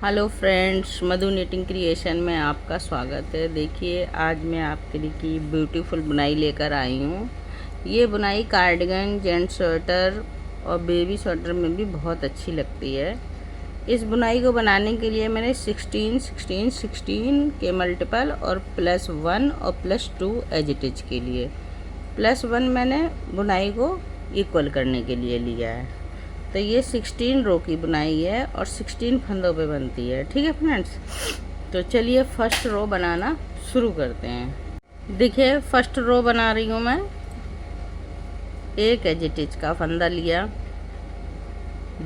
Hello friends, मधु knitting creation में आपका स्वागत है। देखिए, आज मैं आपके लिए की ब्यूटीफुल बुनाई लेकर आई हूँ। ये बुनाई कार्डिगन, जेंट्स स्वेटर और बेबी स्वेटर में भी बहुत अच्छी लगती है। इस बुनाई को बनाने के लिए मैंने 16, 16, 16 के मल्टीपल और +1 और +2 एज इट इज के लिए +1 मैंने बुनाई को इक्वल करने के लिए लिया है। तो ये 16 रो की बुनाई है और 16 फंदों पे बनती है। ठीक है फ्रेंड्स, तो चलिए फर्स्ट रो बनाना शुरू करते हैं। देखिए, फर्स्ट रो बना रही हूँ मैं। एक एज इट इज का फंदा लिया,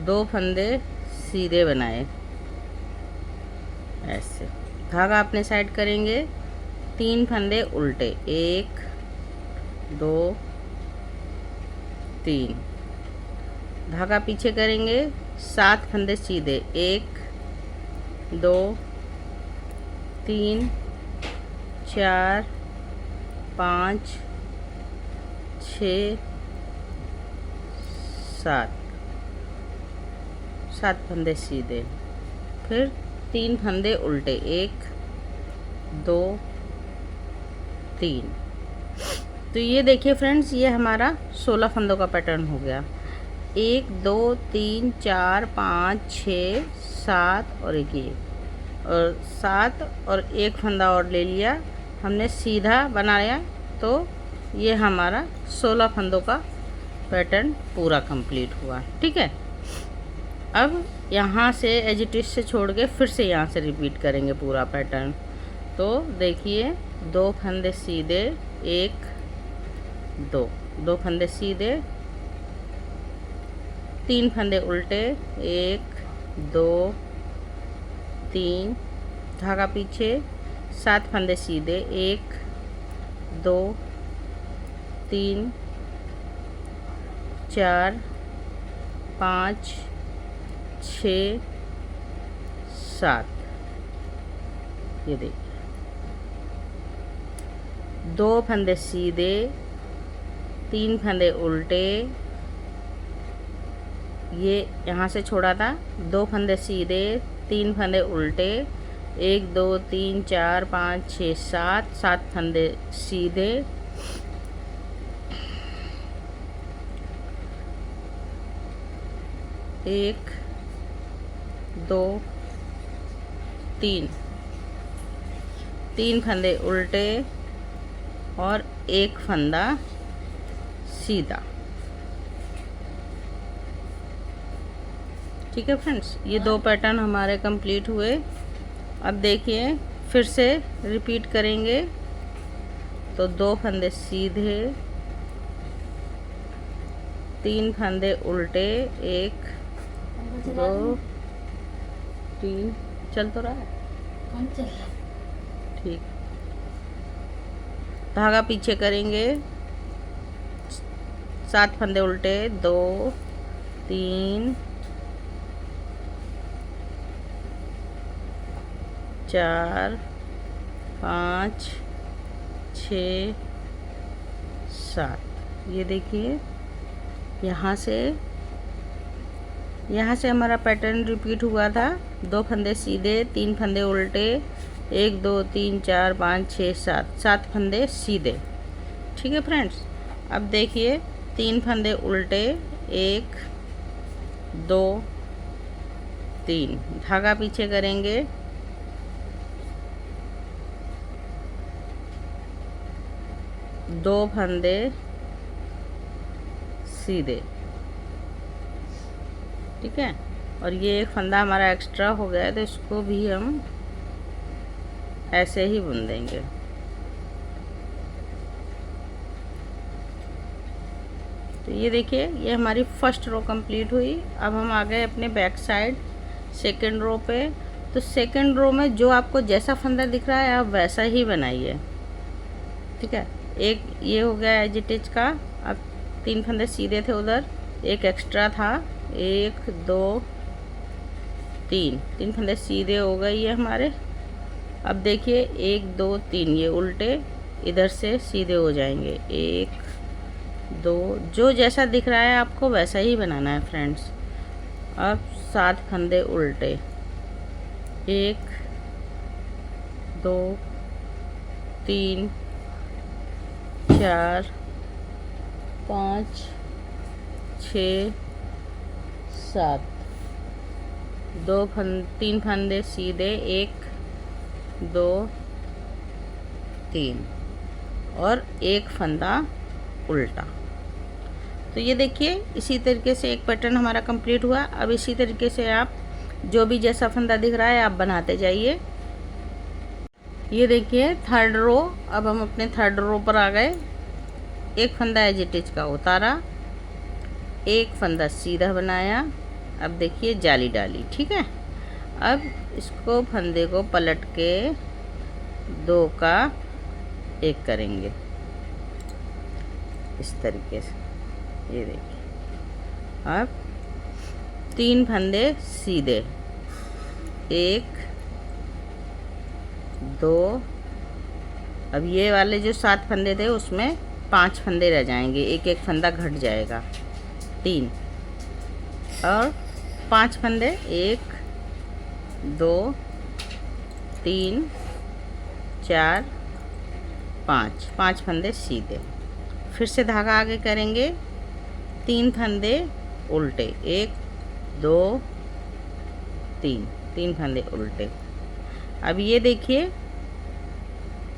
2 फंदे सीधे बनाए ऐसे, धागा अपने साइड करेंगे, 3 फंदे उल्टे, 1 2 3, धागा पीछे करेंगे, 7 फंदे सीधे, 1 2 3 4 5 6 7 फंदे सीधे, फिर 3 फंदे उल्टे, 1 2 3। तो ये देखिए फ्रेंड्स, ये हमारा 16 फंदों का पैटर्न हो गया। 1 2 3 4 5 6 7 और एक ये और 7 और एक फंदा और ले लिया हमने, सीधा बनाया। तो ये हमारा 16 फंदों का पैटर्न पूरा कंप्लीट हुआ। ठीक है, अब यहाँ से एज इट इज से छोड़ के फिर से यहाँ से रिपीट करेंगे पूरा पैटर्न। तो देखिए, 2 फंदे सीधे, 1 2 फंदे सीधे, 3 फंदे उल्टे, 1 2 3, धागा पीछे, 7 फंदे सीधे, 1 2 3 4 5 6 7। ये देखिए, 2 फंदे सीधे, 3 फंदे उल्टे, ये यहाँ से छोड़ा था, 2 फंदे सीधे, 3 फंदे उल्टे, 1 2 3 4 5 6 7 फंदे सीधे, 1 2 3 फंदे उल्टे और 1 फंदा सीधा। ठीक है फ्रेंड्स, ये 2 पैटर्न हमारे कंप्लीट हुए। अब देखिए, फिर से रिपीट करेंगे। तो 2 फंदे सीधे, 3 फंदे उल्टे, 1 2 3, चल तो रहा है, कौन चल रहा है? ठीक, धागा पीछे करेंगे, 7 फंदे उल्टे, 2 3 4 5 6 7। ये देखिए, यहाँ से हमारा पैटर्न रिपीट हुआ था। 2 फंदे सीधे, 3 फंदे उल्टे, 1 2 3 4 5 6 7 फंदे सीधे। ठीक है फ्रेंड्स, अब देखिए, 3 फंदे उल्टे, 1 2 3, धागा पीछे करेंगे, 2 फंदे सीधे। ठीक है, और ये एक फंदा हमारा एक्स्ट्रा हो गया है, तो इसको भी हम ऐसे ही बुन देंगे। तो ये देखिए, ये हमारी फर्स्ट रो कंप्लीट हुई। अब हम आ गए अपने बैक साइड सेकेंड रो पे। तो सेकेंड रो में जो आपको जैसा फंदा दिख रहा है, आप वैसा ही बनाइए। ठीक है, एक ये हो गया एज इट इज का। अब 3 फंदे सीधे थे, उधर एक एक्स्ट्रा था, 1 2 3 फंदे सीधे हो गए ये हमारे। अब देखिए, 1 2 3 ये उल्टे इधर से सीधे हो जाएंगे, 1 2, जो जैसा दिख रहा है आपको वैसा ही बनाना है फ्रेंड्स। अब 7 फंदे उल्टे, 1 2 3 4 5 6 7 3 फंदे सीधे, 1 2 3 और एक फंदा उल्टा। तो ये देखिए इसी तरीके से एक पैटर्न हमारा कंप्लीट हुआ। अब इसी तरीके से आप जो भी जैसा फंदा दिख रहा है आप बनाते जाइए। ये देखिए थर्ड रो, अब हम अपने थर्ड रो पर आ गए। एक फंदा एज इट इज का उतारा, एक फंदा सीधा बनाया। अब देखिए जाली डाली, ठीक है। अब इसको फंदे को पलट के 2 का 1 करेंगे इस तरीके से। ये देखिए अब 3 फंदे सीधे, 1 2। अब ये वाले जो 7 फंदे थे उसमें 5 फंदे रह जाएंगे, एक एक फंदा घट जाएगा, 3 और 5 फंदे, 1 2 3 4 5 फंदे सीधे। फिर से धागा आगे करेंगे, 3 फंदे उल्टे, 1 2 3 फंदे उल्टे। अब ये देखिए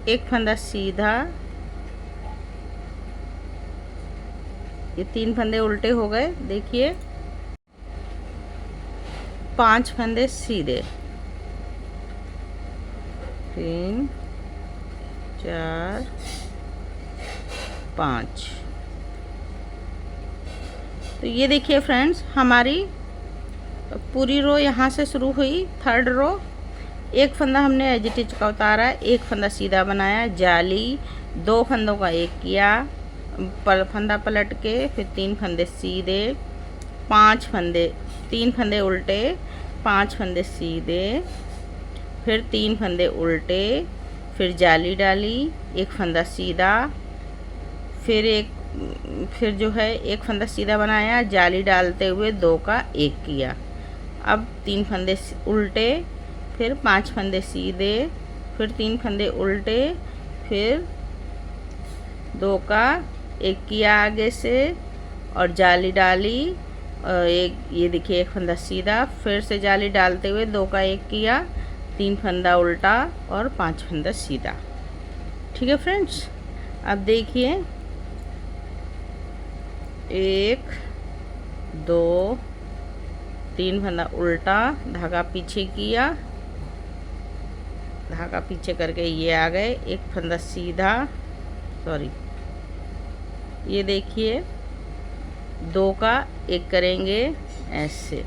एक फंदा सीधा, ये 3 फंदे उल्टे हो गए। देखिए 5 फंदे सीधे, 3 4 5। तो ये देखिए फ्रेंड्स हमारी पूरी रो यहाँ से शुरू हुई। थर्ड रो, एक फंदा हमने एज इट इज का उतारा, एक फंदा सीधा बनाया, जाली, 2 फंदों का 1 किया, फंदा पलट के, फिर 3 फंदे सीधे, 5 फंदे, 3 फंदे उल्टे, 5 फंदे सीधे, फिर 3 फंदे उल्टे, फिर जाली डाली, एक फंदा सीधा, फिर जो है एक फंदा सीधा बनाया, जाली डालते हुए 2 का 1 किया। अब 3 फंदे उल्टे, फिर 5 फंदे सीधे, फिर 3 फंदे उल्टे, फिर 2 का 1 किया आगे से और जाली डाली, और ये देखिए एक फंदा सीधा, फिर से जाली डालते हुए 2 का 1 किया, 3 फंदा उल्टा और 5 फंदा सीधा। ठीक है फ्रेंड्स, अब देखिए 1 2 3 फंदा उल्टा, धागा पीछे किया, धागा पीछे करके ये आ गए, एक फंदा सीधा, सॉरी ये देखिए 2 का 1 करेंगे ऐसे,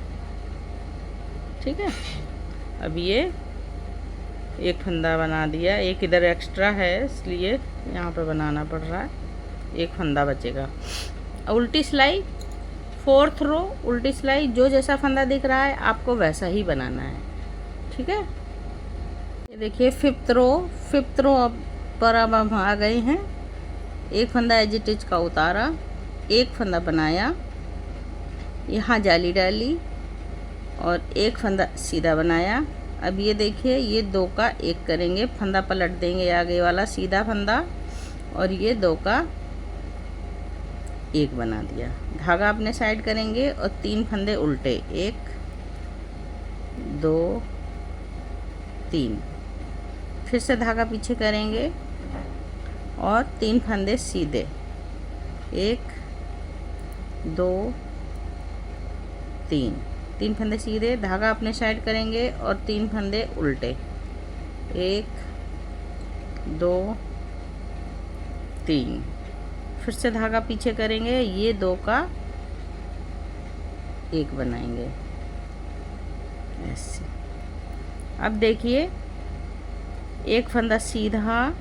ठीक है। अब ये एक फंदा बना दिया, एक इधर एक्स्ट्रा है इसलिए यहाँ पे बनाना पड़ रहा है, एक फंदा बचेगा। उल्टी सिलाई, 4th रो उल्टी सिलाई, जो जैसा फंदा दिख रहा है आपको वैसा ही बनाना है, ठीक है। ये देखिए 5th रो पर अब हम आ गए हैं। एक फंदा एज इट इज का उतारा, एक फंदा बनाया, यहाँ जाली डाली और एक फंदा सीधा बनाया। अब ये देखिए ये 2 का 1 करेंगे, फंदा पलट देंगे आगे वाला सीधा फंदा और ये 2 का 1 बना दिया। धागा अपने साइड करेंगे और 3 फंदे उल्टे, 1 2 3, फिर से धागा पीछे करेंगे और 3 फंदे सीधे, 1 2 3 फंदे सीधे, धागा अपने साइड करेंगे और 3 फंदे उल्टे, 1 2 3, फिर से धागा पीछे करेंगे, ये 2 का 1 बनाएंगे ऐसे। अब देखिए एक फंदा सीधा,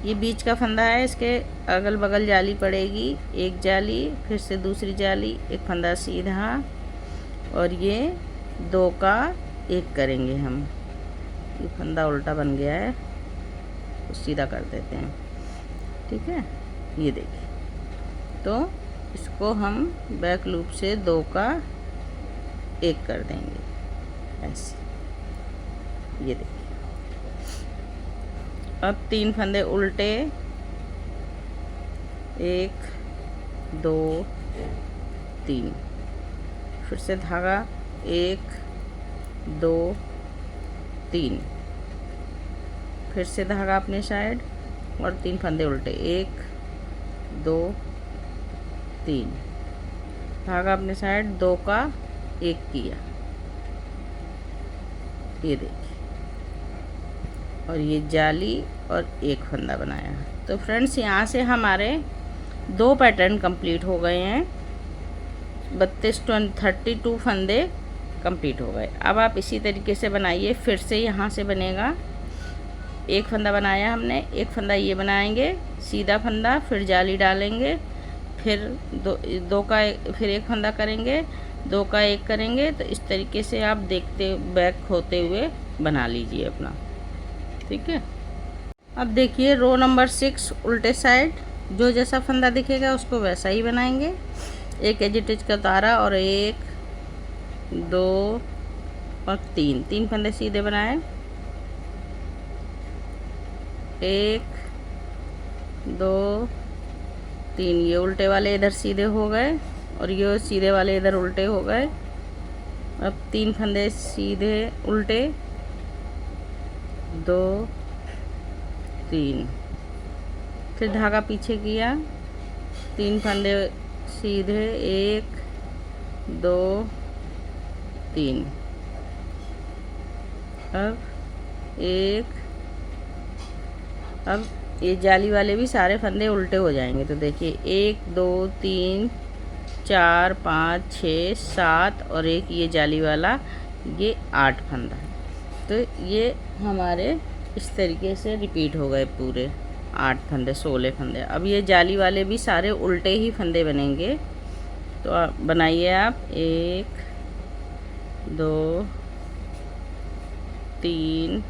ये बीच का फंदा है, इसके अगल बगल जाली पड़ेगी, एक जाली, फिर से दूसरी जाली, एक फंदा सीधा और ये 2 का 1 करेंगे हम। ये फंदा उल्टा बन गया है तो सीधा कर देते हैं, ठीक है। ये देखिए तो इसको हम बैक लूप से 2 का 1 कर देंगे ऐसे। ऐसे, ये देखिए। अब 3 फंदे उल्टे, 1 2 3, फिर से धागा 1 2 3, फिर से धागा अपने साइड और 3 फंदे उल्टे, 1 2 3, धागा अपने साइड, 2 का 1 किया, ये देखिए, और ये जाली और 1 फंदा बनाया। तो फ्रेंड्स यहाँ से हमारे 2 पैटर्न कंप्लीट हो गए हैं, 32 फंदे कंप्लीट हो गए। अब आप इसी तरीके से बनाइए। फिर से यहाँ से बनेगा, 1 फंदा बनाया हमने, 1 फंदा ये बनाएंगे, सीधा फंदा, फिर जाली डालेंगे, फिर दो का फिर 1 फंदा करेंगे, 2 का 1 करेंगे। तो इस तरीके से आप देखते बैक होते हुए बना लीजिए अपना, ठीक है। अब देखिए रो नंबर 6 उल्टे साइड, जो जैसा फंदा दिखेगा उसको वैसा ही बनाएंगे। एक एजिटिज का तारा और 1 2 और 3 फंदे सीधे बनाए, 1 2 3, ये उल्टे वाले इधर सीधे हो गए और ये सीधे वाले इधर उल्टे हो गए। अब 3 फंदे सीधे उल्टे, 2 3, फिर धागा पीछे किया, 3 फंदे सीधे, 1 2 3, अब ये जाली वाले भी सारे फंदे उल्टे हो जाएंगे। तो देखिए 1 2 3 4 5 6 7 और एक ये जाली वाला, ये 8 फंदा है। तो ये हमारे इस तरीके से रिपीट हो गए पूरे 8 फंदे, 16 फंदे। अब ये जाली वाले भी सारे उल्टे ही फंदे बनेंगे। तो बनाइए आप, 1 2 3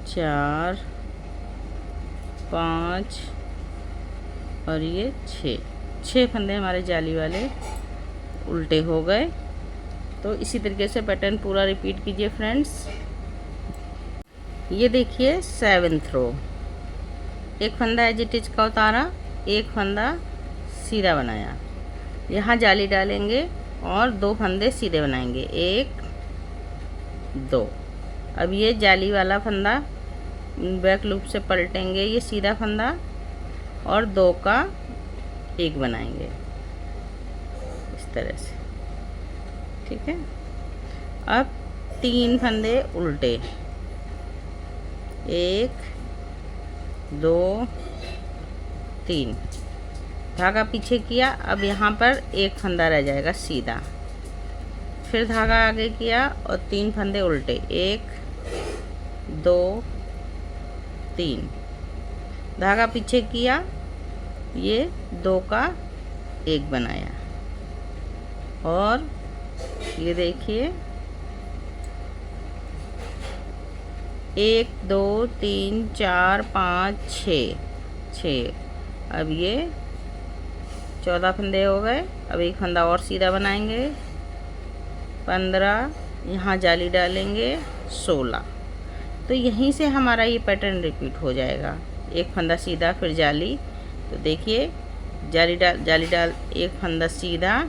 4 5 और ये 6 फंदे हमारे जाली वाले उल्टे हो गए। तो इसी तरीके से पैटर्न पूरा रिपीट कीजिए फ्रेंड्स। ये देखिए 7th रो, 1 फंदा एजिटिज का उतारा, 1 फंदा सीधा बनाया, यहाँ जाली डालेंगे और 2 फंदे सीधे बनाएंगे, 1 2। अब ये जाली वाला फंदा बैक लूप से पलटेंगे, ये सीधा फंदा और 2 का 1 बनाएंगे इस तरह से, ठीक है। अब 3 फंदे उल्टे, 1 2 3, धागा पीछे किया। अब यहाँ पर 1 फंदा रह जाएगा सीधा, फिर धागा आगे किया और 3 फंदे उल्टे, 1 2 3, धागा पीछे किया, ये 2 का 1 बनाया और ये देखिए 1 2 3 4 5 6। अब ये 14 फंदे हो गए। अब 1 फंदा और सीधा बनाएंगे, 15, यहाँ जाली डालेंगे, 16। तो यहीं से हमारा ये पैटर्न रिपीट हो जाएगा, 1 फंदा सीधा फिर जाली। तो देखिए जाली डाल 1 फंदा सीधा,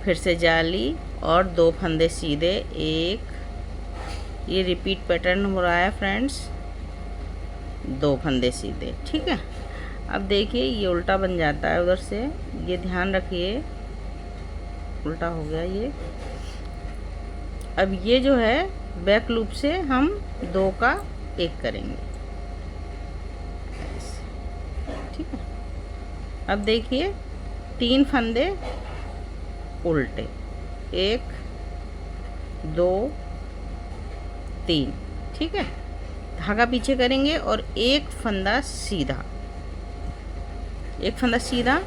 फिर से जाली और 2 फंदे सीधे, 1, ये रिपीट पैटर्न हो रहा है फ्रेंड्स, 2 फंदे सीधे, ठीक है। अब देखिए ये उल्टा बन जाता है उधर से, ये ध्यान रखिए, उल्टा हो गया ये। अब ये जो है बैक लूप से हम 2 का 1 करेंगे, ठीक है। अब देखिए 3 फंदे उल्टे, 1 2 3, ठीक है। धागा पीछे करेंगे और 1 फंदा सीधा, 1 फंदा सीधा,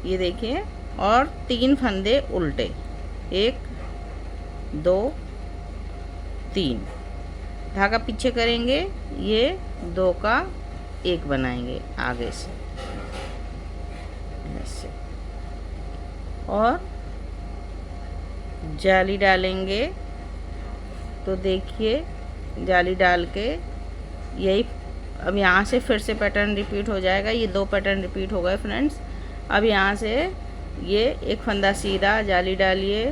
ये देखिए, और 3 फंदे उल्टे, 1 2 3, धागा पीछे करेंगे, ये 2 का 1 बनाएंगे आगे से ऐसे, और जाली डालेंगे। तो देखिए जाली डाल के यही, अब यहाँ से फिर से पैटर्न रिपीट हो जाएगा। ये 2 पैटर्न रिपीट हो गए फ्रेंड्स। अब यहाँ से ये एक फंदा सीधा, जाली डालिए,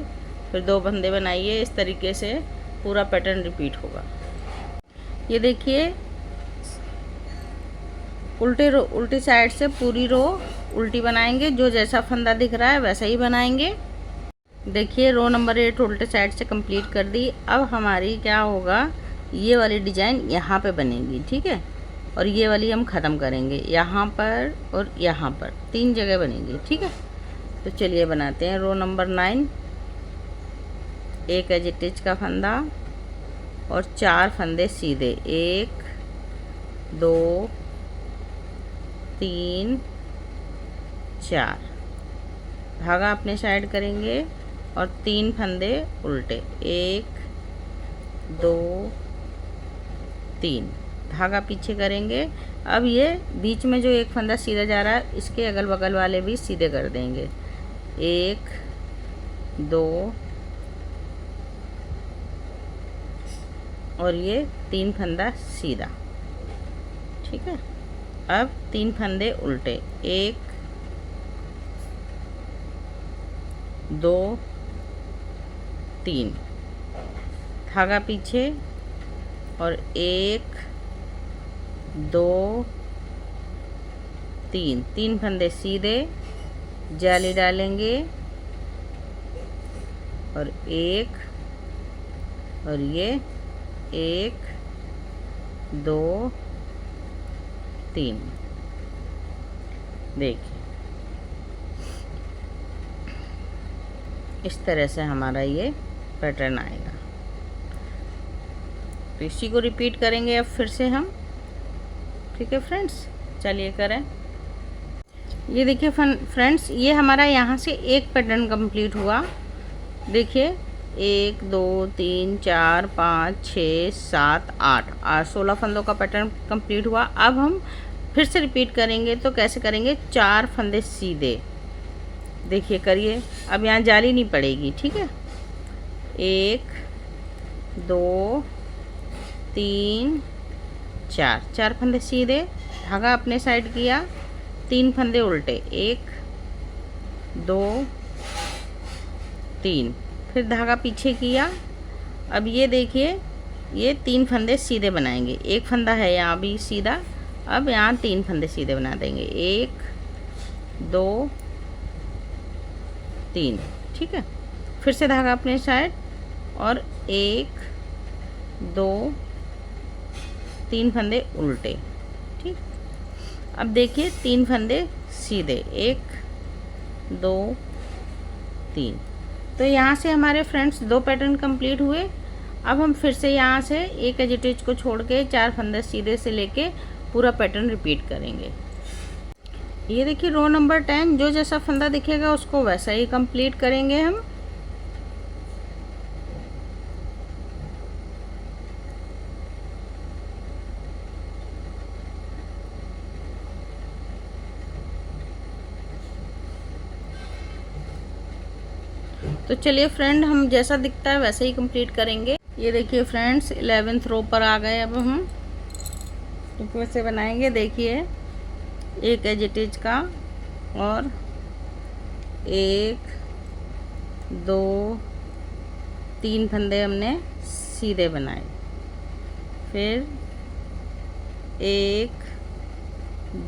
फिर 2 फंदे बनाइए। इस तरीके से पूरा पैटर्न रिपीट होगा। ये देखिए उल्टी साइड से पूरी रो उल्टी बनाएंगे। जो जैसा फंदा दिख रहा है वैसा ही बनाएंगे। देखिए रो नंबर 8 उल्टे साइड से कंप्लीट कर दी। अब हमारी क्या होगा, ये वाली डिजाइन यहाँ पे बनेगी, ठीक है। और ये वाली हम ख़त्म करेंगे यहाँ पर और यहाँ पर, 3 जगह बनेगी, ठीक है। तो चलिए बनाते हैं। रो नंबर 9, एक एजिटिज का फंदा और 4 फंदे सीधे, 1 2 3 4। धागा अपने साइड करेंगे और 3 फंदे उल्टे, 1 2 3। धागा पीछे करेंगे। अब ये बीच में जो एक फंदा सीधा जा रहा है, इसके अगल बगल वाले भी सीधे कर देंगे, 1 2 और ये 3 फंदा सीधा, ठीक है। अब 3 फंदे उल्टे, 1 2 3। धागा पीछे और 1 2 3, 3 फंदे सीधे, जाली डालेंगे और 1 और ये 1 2 3। देखिए इस तरह से हमारा ये पैटर्न आएगा। तो इसी को रिपीट करेंगे अब फिर से हम, ठीक है फ्रेंड्स। चलिए करें। ये देखिए फ्रेंड्स, ये हमारा यहाँ से एक पैटर्न कंप्लीट हुआ। देखिए 1 2 3 4 5 6 7 8 16 फंदों का पैटर्न कंप्लीट हुआ। अब हम फिर से रिपीट करेंगे। तो कैसे करेंगे, 4 फंदे सीधे, देखिए करिए। अब यहाँ जाली नहीं पड़ेगी, ठीक है। 1 2 3 4, 4 फंदे सीधे, धागा अपने साइड किया, 3 फंदे उल्टे, 1 2 3, फिर धागा पीछे किया। अब ये देखिए ये 3 फंदे सीधे बनाएंगे। एक फंदा है यहाँ भी सीधा, अब यहाँ 3 फंदे सीधे बना देंगे, 1 2 3, ठीक है। फिर से धागा अपने साइड और 1 2 3 फंदे उल्टे, ठीक। अब देखिए 3 फंदे सीधे, 1 2 3। तो यहाँ से हमारे फ्रेंड्स 2 पैटर्न कंप्लीट हुए। अब हम फिर से यहाँ से एक एजिटेज को छोड़ के 4 फंदे सीधे से लेके पूरा पैटर्न रिपीट करेंगे। ये देखिए रो नंबर 10, जो जैसा फंदा दिखेगा उसको वैसा ही कंप्लीट करेंगे हम। तो चलिए फ्रेंड, हम जैसा दिखता है वैसे ही कंप्लीट करेंगे। ये देखिए फ्रेंड्स 11th रो पर आ गए। अब हम इसमें से बनाएंगे। देखिए एक एजिटेज का और 1 2 3 फंदे हमने सीधे बनाए, फिर 1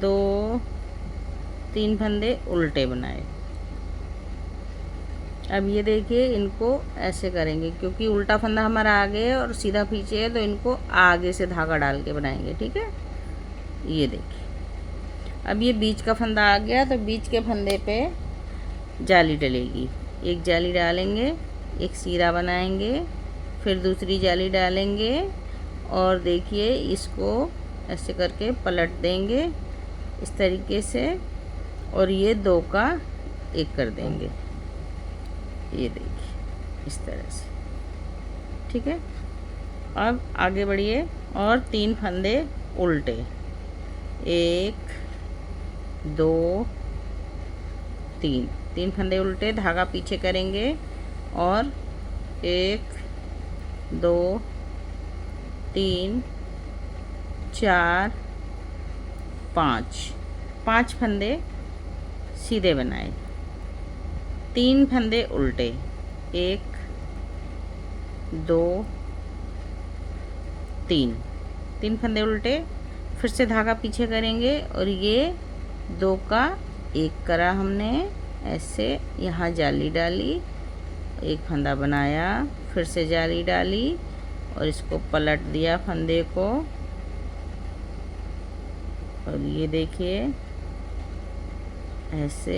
2 3 फंदे उल्टे बनाए। अब ये देखिए इनको ऐसे करेंगे, क्योंकि उल्टा फंदा हमारा आगे है और सीधा पीछे है, तो इनको आगे से धागा डाल के बनाएंगे, ठीक है। ये देखिए अब ये बीच का फंदा आ गया, तो बीच के फंदे पे जाली डलेगी। एक जाली डालेंगे, एक सीधा बनाएंगे, फिर दूसरी जाली डालेंगे और देखिए इसको ऐसे करके पलट देंगे इस तरीके से, और ये 2 का 1 कर देंगे। ये देखिए इस तरह से, ठीक है। अब आगे बढ़िए और 3 फंदे उल्टे, 1 2 3, 3 फंदे उल्टे, धागा पीछे करेंगे और 1 2 3 4 5 5 फंदे सीधे बनाए, 3 फंदे उल्टे, 1 2 3 फंदे उल्टे, फिर से धागा पीछे करेंगे और ये 2 का 1 करा हमने, ऐसे यहाँ जाली डाली, एक फंदा बनाया, फिर से जाली डाली और इसको पलट दिया फंदे को, और ये देखिए ऐसे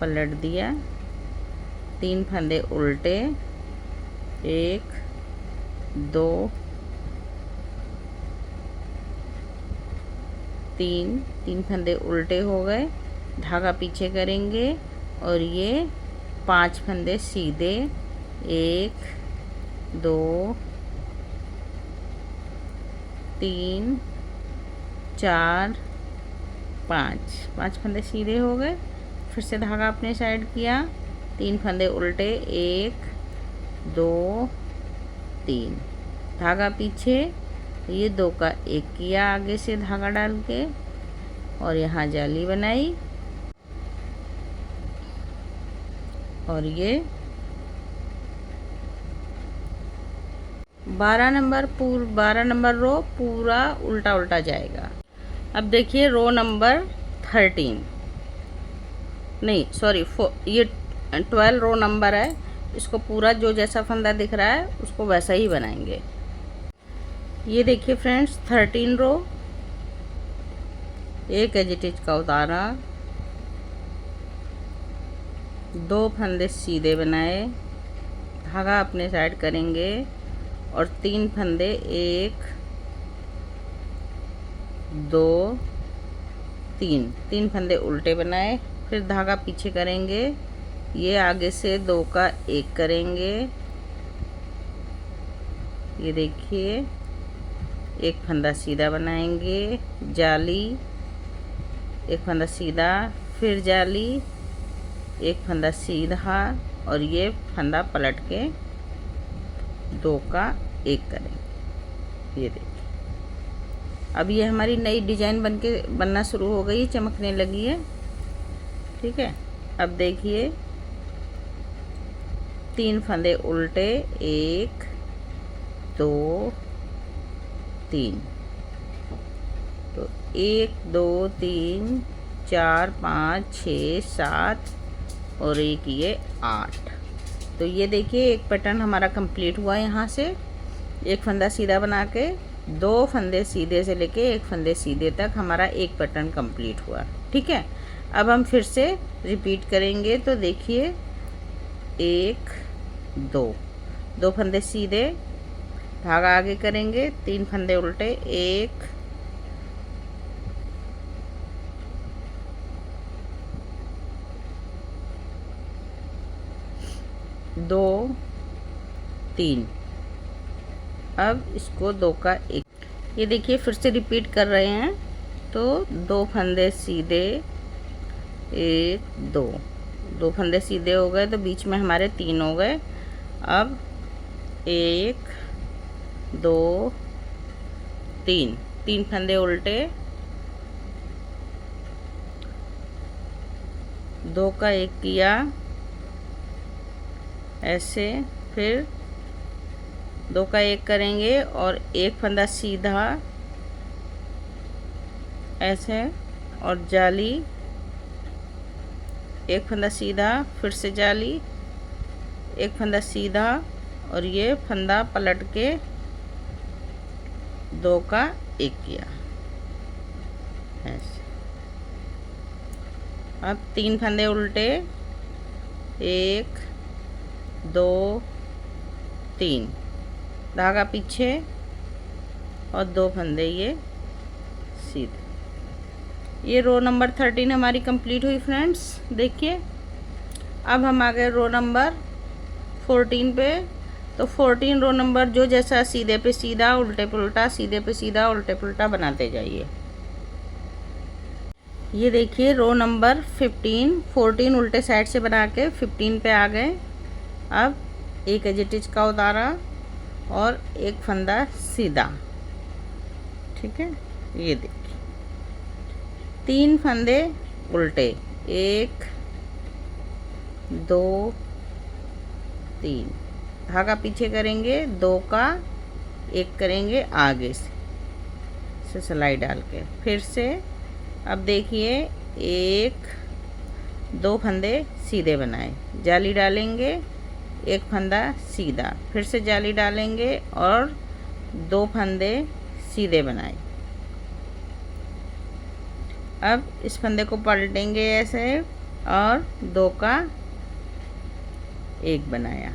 पलट दिया, 3 फंदे उल्टे, 1 2 3 फंदे उल्टे हो गए, धागा पीछे करेंगे और ये 5 फंदे सीधे, 1 2 3 4 5 फंदे सीधे हो गए, फिर से धागा अपने साइड किया, 3 फंदे उल्टे, 1 2 3, धागा पीछे, ये 2 का 1 किया आगे से धागा डाल के और यहाँ जाली बनाई, और ये 12 नंबर रो पूरा उल्टा उल्टा जाएगा। अब देखिए रो नंबर 13 नहीं सॉरी ये 12 रो नंबर है, इसको पूरा जो जैसा फंदा दिख रहा है उसको वैसा ही बनाएंगे। ये देखिए फ्रेंड्स 13 रो, एक एजिटिज का उतारा, 2 फंदे सीधे बनाए, धागा अपने साइड करेंगे और 3 फंदे, 1 2 3 फंदे उल्टे बनाए, फिर धागा पीछे करेंगे, ये आगे से 2 का 1 करेंगे, ये देखिए एक फंदा सीधा बनाएंगे, जाली, एक फंदा सीधा, फिर जाली, एक फंदा सीधा और ये फंदा पलट के 2 का 1 करेंगे। ये देखिए अब ये हमारी नई डिजाइन बनना शुरू हो गई, चमकने लगी है। ठीक है, अब देखिए 3 फंदे उल्टे, 1 2 3, तो 1 2 3 4 5 6 7 और एक ये 8। तो ये देखिए एक पैटर्न हमारा कंप्लीट हुआ। यहाँ से एक फंदा सीधा बना के 2 फंदे सीधे से लेके 1 फंदे सीधे तक हमारा एक पैटर्न कंप्लीट हुआ। ठीक है, अब हम फिर से रिपीट करेंगे। तो देखिए 1 2 फंदे सीधे, धागा आगे करेंगे, 3 फंदे उल्टे, 1 2 3। अब इसको 2 का 1, ये देखिए फिर से रिपीट कर रहे हैं। तो 2 फंदे सीधे, 1 2 फंदे सीधे हो गए, तो बीच में हमारे 3 हो गए। अब 1 2 3 फंदे उल्टे, 2 का 1 किया ऐसे, फिर 2 का 1 करेंगे और एक फंदा सीधा ऐसे और जाली, एक फंदा सीधा, फिर से जाली, एक फंदा सीधा और ये फंदा पलट के 2 का 1 किया ऐसे। अब 3 फंदे उल्टे, 1 2 3, धागा पीछे और 2 फंदे ये सीधे। ये रो नंबर 13 हमारी कंप्लीट हुई फ्रेंड्स। देखिए अब हम आ गए रो नंबर 14 पे। तो 14 रो नंबर जो जैसा सीधे पे सीधा, उल्टे पे उल्टा, सीधे पे सीधा, उल्टे पे उल्टा बनाते जाइए। ये देखिए रो नंबर 15, 14 उल्टे साइड से बना के 15 पे आ गए। अब एक एजिटिज का उतारा और एक फंदा सीधा। ठीक है, ये देखिए 3 फंदे उल्टे, 1 2 3, धागा पीछे करेंगे 2 का, 1 करेंगे आगे से सिलाई डाल के, फिर से अब देखिए 1 2 फंदे सीधे बनाए, जाली डालेंगे, 1 फंदा सीधा, फिर से जाली डालेंगे और 2 फंदे सीधे बनाए। अब इस फंदे को पलटेंगे ऐसे और 2 का 1 बनाया।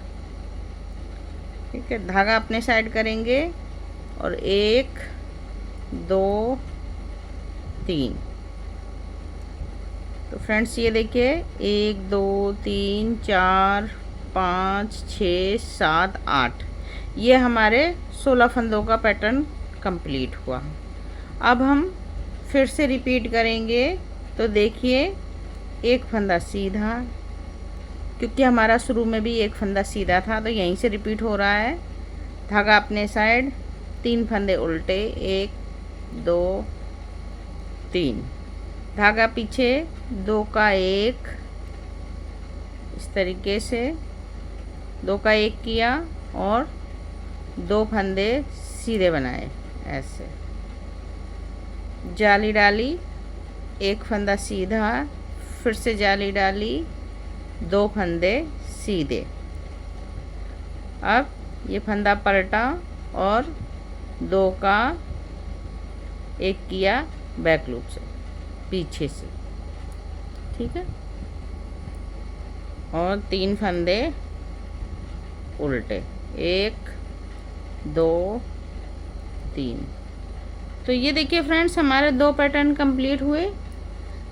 ठीक है, धागा अपने साइड करेंगे और 1 2 3। तो फ्रेंड्स ये देखिए 1 2 3 4 5 6 7 8, ये हमारे 16 फंदों का पैटर्न कंप्लीट हुआ। अब हम फिर से रिपीट करेंगे। तो देखिए 1 फंदा सीधा, क्योंकि हमारा शुरू में भी 1 फंदा सीधा था तो यहीं से रिपीट हो रहा है। धागा अपने साइड, 3 फंदे उल्टे, 1 2 3, धागा पीछे 2 का 1, इस तरीके से 2 का 1 किया और 2 फंदे सीधे बनाए ऐसे, जाली डाली, 1 फंदा सीधा, फिर से जाली डाली, 2 फंदे सीधे। अब ये फंदा पलटा और 2 का 1 किया बैक लूप से पीछे से। ठीक है, और 3 फंदे उल्टे, 1 2 3। तो ये देखिए फ्रेंड्स हमारे 2 पैटर्न कंप्लीट हुए,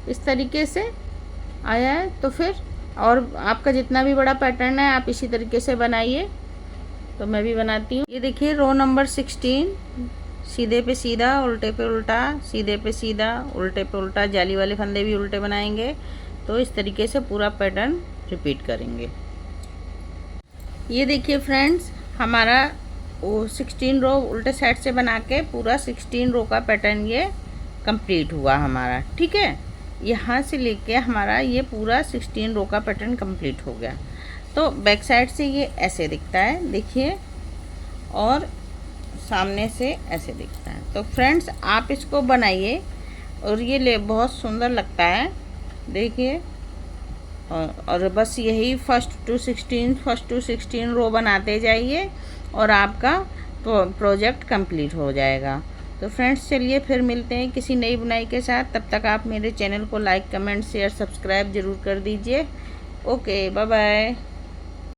इस तरीके से आया है। तो फिर और आपका जितना भी बड़ा पैटर्न है आप इसी तरीके से बनाइए। तो मैं भी बनाती हूँ। ये देखिए रो नंबर 16, सीधे पे सीधा, उल्टे पे उल्टा, सीधे पे सीधा, उल्टे पे उल्टा, जाली वाले फंदे भी उल्टे बनाएंगे। तो इस तरीके से पूरा पैटर्न रिपीट करेंगे। ये देखिए फ्रेंड्स हमारा वो 16 रो उल्टे साइड से बना के पूरा 16 रो का पैटर्न ये कंप्लीट हुआ हमारा। ठीक है, यहाँ से लेके हमारा ये पूरा 16 रो का पैटर्न कंप्लीट हो गया। तो बैक साइड से ये ऐसे दिखता है, देखिए, और सामने से ऐसे दिखता है। तो फ्रेंड्स आप इसको बनाइए और ये ले बहुत सुंदर लगता है, देखिए। और बस यही फर्स्ट टू 16 रो बनाते जाइए और आपका प्रोजेक्ट कंप्लीट हो जाएगा। तो फ्रेंड्स चलिए फिर मिलते हैं किसी नई बुनाई के साथ। तब तक आप मेरे चैनल को लाइक कमेंट शेयर सब्सक्राइब ज़रूर कर दीजिए। Okay, bye bye.